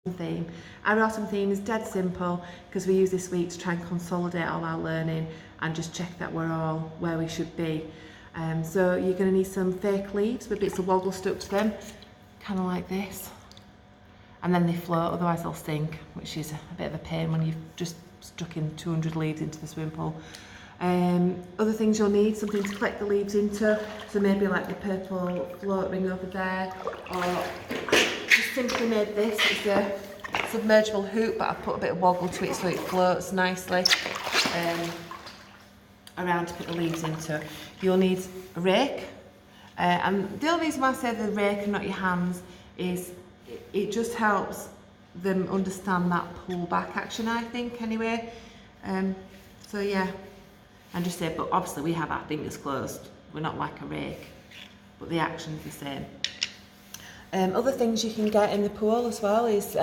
theme. Our autumn theme is dead simple because we use this week to try and consolidate all our learning and just check that we're all where we should be. So you're going to need some fake leaves with bits of woggle stuck to them, kind of like this. And then they float, otherwise they'll sink, which is a bit of a pain when you've just stuck in 200 leaves into the swimming pool. Other things you'll need, something to collect the leaves into, so maybe like the purple float ring over there, or just simply made this. It's a submergible hoop, but I've put a bit of woggle to it so it floats nicely around to put the leaves into. You'll need a rake, and the only reason why I say the rake and not your hands is it just helps them understand that pull back action, I think, anyway. So yeah, and just say, but obviously we have our fingers closed, we're not like a rake, but the action's the same. Other things you can get in the pool as well is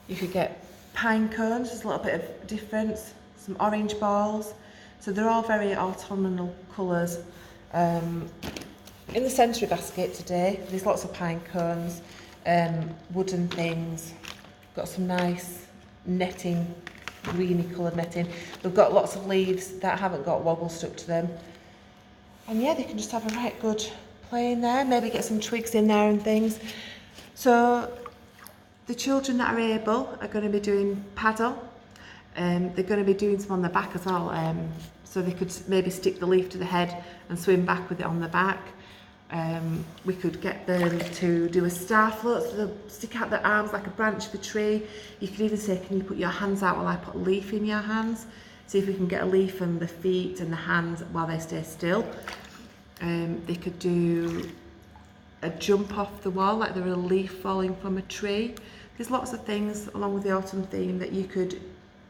you could get pine cones, there's a little bit of difference, some orange balls, so they're all very autumnal colours. In the sensory basket today, there's lots of pine cones, wooden things, got some nice netting, greeny coloured netting. We've got lots of leaves that haven't got woggle stuck to them. And yeah, they can just have a right good play in there, maybe get some twigs in there and things. So the children that are able are going to be doing paddle. They're going to be doing some on the back as well, so they could maybe stick the leaf to the head and swim back with it on the back. We could get them to do a star float, so they'll stick out their arms like a branch of a tree. You could even say, can you put your hands out while I put a leaf in your hands? See if we can get a leaf on the feet and the hands while they stay still. They could do a jump off the wall like they're a leaf falling from a tree. There's lots of things along with the autumn theme that you could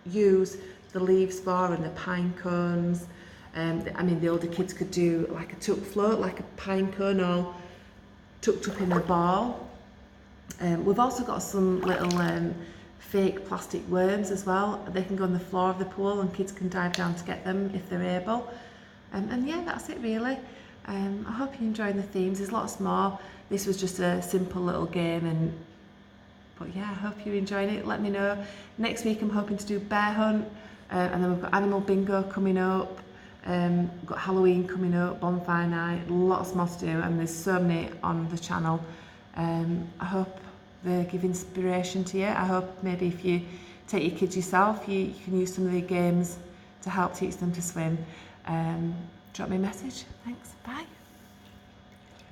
use the leaves for, and the pine cones. I mean, the older kids could do like a tuck float, like a pine cone all tucked up in a ball. We've also got some little fake plastic worms as well. They can go on the floor of the pool and kids can dive down to get them if they're able. And yeah, that's it really. I hope you're enjoying the themes. There's lots more. This was just a simple little game, but yeah, I hope you're enjoying it. Let me know. Next week I'm hoping to do bear hunt, and then we've got animal bingo coming up. We've got Halloween coming up, bonfire night, lots more to do, and there's so many on the channel. I hope they give inspiration to you. I hope maybe if you take your kids yourself, you can use some of the games to help teach them to swim. Drop me a message. Thanks. Bye.